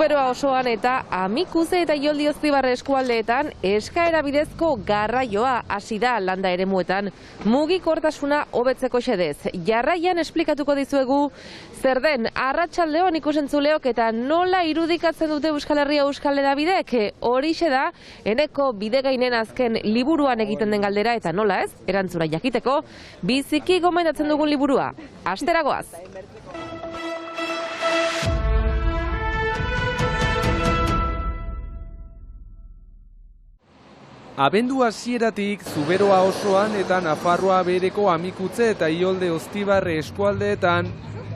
Zuberoa osoan eta Amikuze eta Ioldi Oztibarre eskualdeetan eskaera bidezko garraioa hasi da landa eremuetan mugikortasuna hobetzeko xedez. Jarraian esplikatuko dizuegu zer den arratsaldeon ikusentzuleok eta nola irudikatzen dute Euskal Herria Euskal Hedabidek. Horixe da Eneko Bidegainen azken liburuan egiten den galdera eta nola ez, erantzuna jakiteko, biziki gomendatzen dugun liburua. Asteragoaz! Abendu hasieratik Zuberoa osoan eta Nafarroa bereko Amikuze eta Iolde Oztibarre eskualdeetan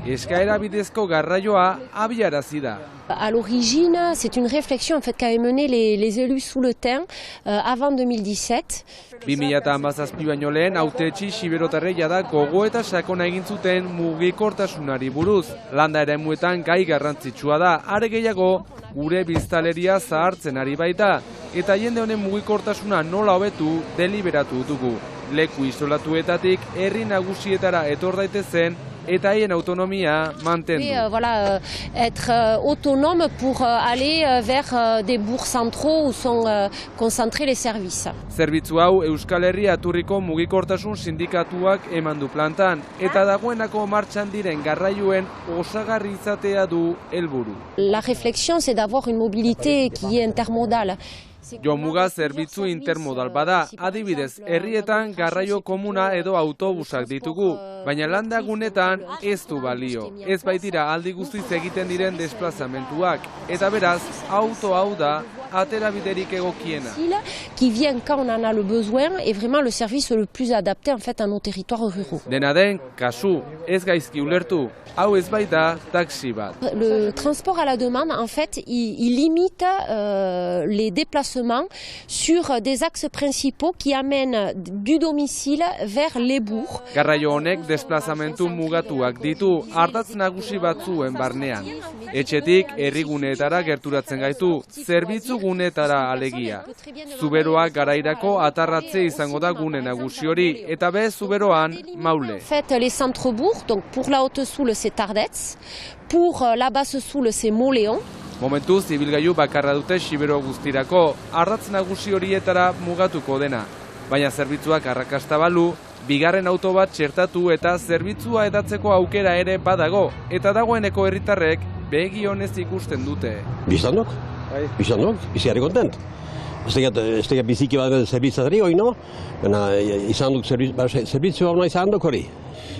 eskaera bidezko garraioa abiarazi da. À l'origine, c'est une réflexion en fait qu'avaient menée les élus sous le Thym avant 2017. 2017 baino lehen hautetsi xiberotarrei jada gogo eta sakona egin zuten mugikortasunari buruz. Landa eremuetan gai garrantzitsua da, are gehiago gure biztanleria zahartzen ari baita eta jende honen mugikortasuna nola hobetu deliberatu dugu. Leku isolatuetatik herri nagusietara etor daitezen eta haien autonomia mantendu. Voilà, être autonome pour aller vers des bourgs centraux où sont concentrés les services. Zerbitzu hau Euskal Herria Aturriko mugikortasun sindikatuak eman du plantan eta dagoenako martxan diren garraioen osagarri izatea du helburu. La réflexion c'est d'avoir une mobilité qui est intermodale. Jomuga zerbitzu intermodal bada, adibidez, herrietan garraio komuna edo autobusak ditugu, baina landagunetan ez du balio. Ez baitira aldi guztiz egiten diren desplazamentuak, eta beraz, auto hau da aterabiderik egokiena. Qui vient quand on en a le besoin et vraiment le service le plus adapté en fait à nos territoires ruraux. Dena den, kasu, ez gaizki ulertu, hau ez baita taxi bat. Le transport à la demande, en fait, il limite les déplacements sur des axes principaux qui amènent du domicile vers les bourgs. Garraio honek desplazamentu mugatuak ditu ardatz nagusi batzuen barnean. Etxetik herriguneetara gerturatzen gaitu, zerbitzu gunetara alegia. Zuberoa garairako atarratze izango da gune nagusi hori, eta be Zuberoan Maule. Fait les centres-bourgs, donc pour la Haute-Soule c'est Tardets, pour la Basse-Soule c'est Moléon. Momentuz, ibilgailu bakarra dute Xibero guztirako, ardatz nagusi horietara mugatuko dena. Baina zerbitzuak arrakasta balu, bigarren auto bat txertatu eta zerbitzua edatzeko aukera ere badago, eta dagoeneko herritarrek begi honez ikusten dute. Biztanok, bizi gari kontent. Ez tega biziki bat zerbitzatari hori, no? Izan duk zerbitzu hau nahi izan duk hori.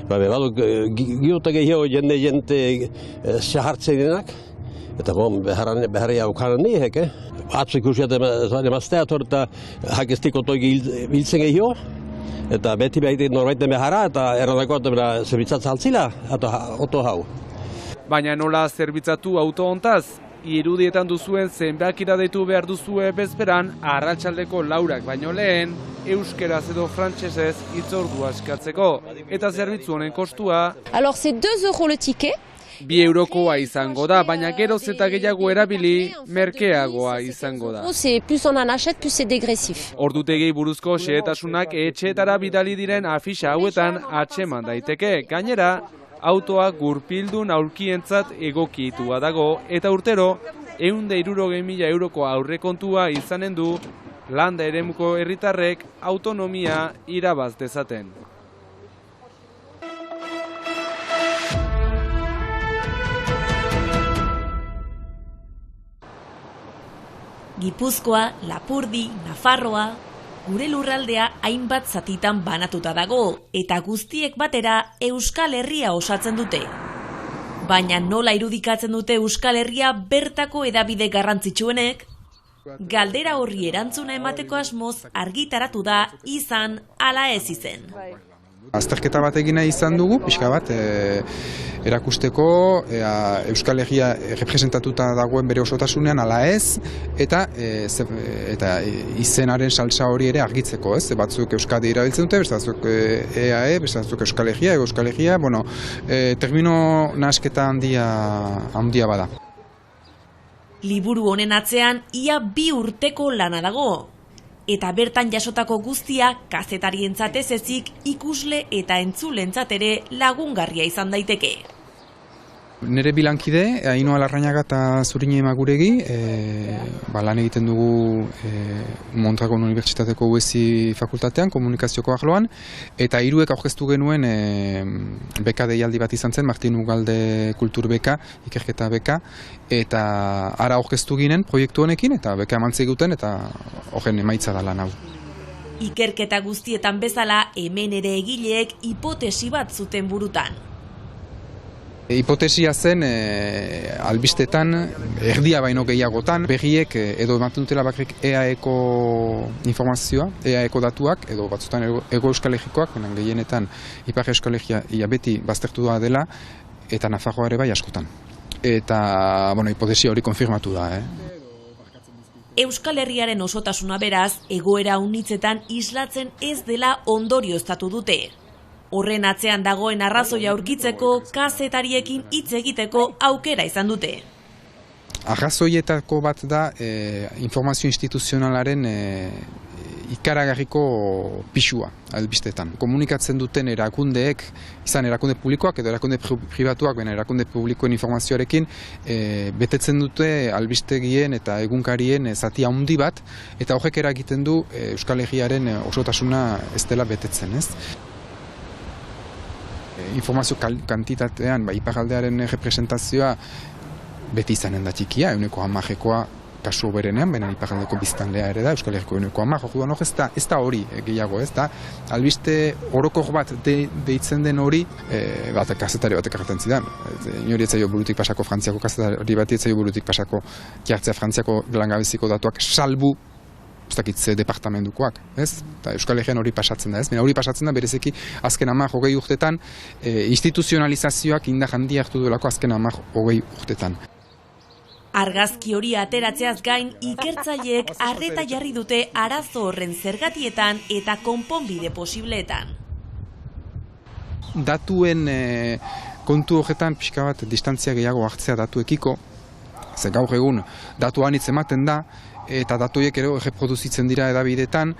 Baduk, giote gehiago jende zahartzen denak, eta beharri aukaran nihek, Atzu ikusiat emaztea torta hakestiko togi biltzen gehiago, eta beti behite norbaiten behara, eta erradako zerbitzatzen altzila, eta oto hau. Baina nola zerbitzatu auto hontaz? Irudietan duzuen zenbakira deitu behar duzue bezperan arratsaldeko 4 baino lehen, euskeraz edo frantsesez hitzordua eskatzeko. Eta zerbitzu honen kostua... Alors c'est 2 € le ticket. 2 eurokoa izango da, baina geroz eta gehiago erabili, merkeagoa izango da. Plus on en achète, plus c'est dégressif. Ordutegei buruzko xehetasunak etxeetara bidali diren afixa hauetan atxeman daiteke. Gainera, autoa gurpildun aurkientzat egokitua dago eta urtero 160.000 euroko aurrekontua izanen du landa eremuko herritarrek autonomia irabaz dezaten. Gipuzkoa, Lapurdi, Nafarroa, gure lurraldea hainbat zatitan banatuta dago eta guztiek batera Euskal Herria osatzen dute. Baina nola irudikatzen dute Euskal Herria bertako hedabide garrantzitsuenek? Galdera horri erantzuna emateko asmoz argitaratu da izan ala ez izen. Azterketa bat egina izan dugu, pixka bat, erakusteko Euskal Herria representatuta dagoen bere osotasunean ala ez, eta izenaren saltsa hori ere argitzeko, ez? Batzuk Euskadi erabiltzen dute, beste batzuk EAE, beste batzuk Euskal Herria, bueno, termino nahasketa handia bada. Liburu honen atzean ia 2 urteko lana dago. Eta bertan jasotako guztia kazetarientzat ez ezik ikusle eta entzulentzat ere lagungarria izan daiteke. Nere bilankide, Ainhoa Larrañaga eta Zurine Maguregi, lan egiten dugu Mondragon Unibertsitateko UESI fakultatean, komunikazioko arloan, eta hiruek aurkeztu genuen beka deialdi bat izan zen, Martin Ugalde kultur beka, ikerketa beka, eta ara aurkeztu ginen proiektu honekin, eta beka emantzei guten, eta horren emaitza da lan hau. Ikerketa guztietan bezala, hemen ere egileek hipotesi bat zuten burutan. Hipotesia zen albistetan, erdia baino gehiagotan, berriek edo ematen dutela bakrik EAEko informazioa, EAEko datuak, edo batzutan Ego Euskal Herrikoak, gehienetan Ipar Euskal Herria beti baztertu da dela, eta Nafarroa ere bai askotan. Eta, hipotesia hori konfirmatu da. Euskal Herriaren osotasuna beraz, egoera unitzetan islatzen ez dela ondorioztatu dute. Horren atzean dagoen arrazoia aurkitzeko, kazetariekin hitz egiteko aukera izan dute. Arrazoietako bat da informazio instituzionalaren ikaragarriko pisua albistetan. Komunikatzen duten erakundeek, izan erakunde publikoak edo erakunde pribatuak, erakunde publikoen informazioarekin, betetzen dute albistegien eta egunkarien zati handi bat, eta horrek eragiten du Euskal Herriaren osotasuna ez dela betetzen, ez? Informazio kantitatean, iparraldearen representazioa beti izanen da txikia, 10%koa kasu berenean, baina iparraldeko biztanlea ere da, Euskal Herriko 10%, orduan hor ez da hori gehiago, ez da, albiste orokor bat deitzen den hori, kazetari batek erraten zidan, inori etzaio burutik pasako Frantziako kazetari bat etzaio burutik pasako jartzea Frantziako langabeziko datuak salbu ustakitze departamentukoak, ez? Eta Euskal Herrian hori pasatzen da, ez? Baina hori pasatzen da bereziki azken 10-20 urtetan instituzionalizazioak indar handia hartu duelako azken 10-20 urtetan. Argazki hori ateratzeaz gain, ikertzaileek arreta jarri dute arazo horren zergatietan eta konponbide posibleetan. Datuen kontu horretan pixka bat distantzia gehiago hartzea datuekiko, ze gaur egun datu anitz ematen da, eta datuiek ere reproduzitzen dira edabidetan,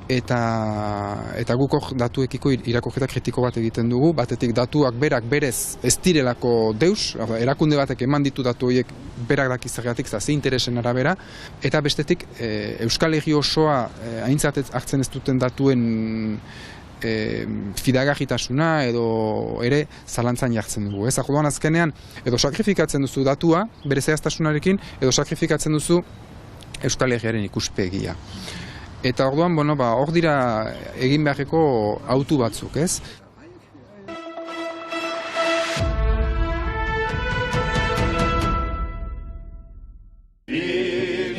eta guk hor datuekiko irakurketa kritiko bat egiten dugu, batetik datuak berak berez ez direlako deus, erakunde batek eman ditu datu horiek berak dakizagatik, ze interesen arabera, eta bestetik Euskal Herri osoa aintzat hartzen ez duten datuen fidagarritasuna edo ere zalantzan jartzen dugu. Ez orduan azkenean, edo sakrifikatzen duzu datua, bere zehaztasunarekin, edo sakrifikatzen duzu Euskal Herriaren ikuspegia. Eta orduan, hor dira egin beharreko autu batzuk, ez?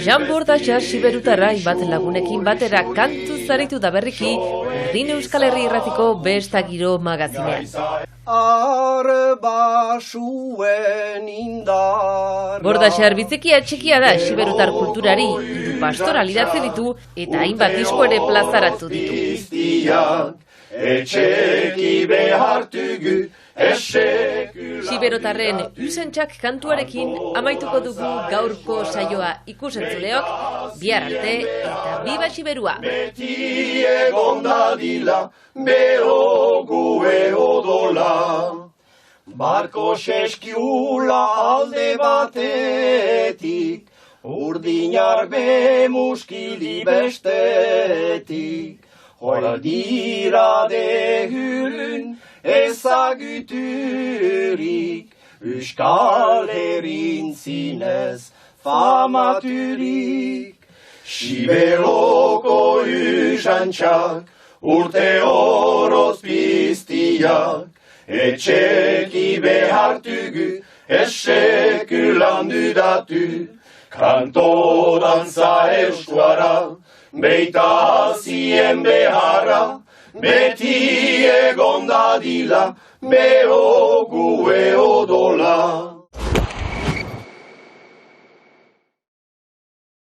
Jan Bordatxa siberutarra bat lagunekin batera kantu zaritu da berriki Urdin Euskal Herri Irratiko Besta Giro magazinean. Bordatxar biziki atxikia da siberutar kulturari, 3 pastoral idatzi ditu eta hainbat disko ere plazaratu ditu. Siberotarren usentxak kantuarekin amaituko dugu gaurko saioa ikusentzuleok, bihar arte eta biba Siberua! Beti egon dadila, behogue odola, barko seskiula alde batetik, urdinar bemuskili bestetik, hor dira dehulun ezaguturik, Euskal Herrin zinez famaturik. Siberoko usantxak, urte oroz piztiak, etxeki behartugu, esekulan dudatu, kanto dantza euskara, beita zien beharra, beti egon dadila, behogue odola.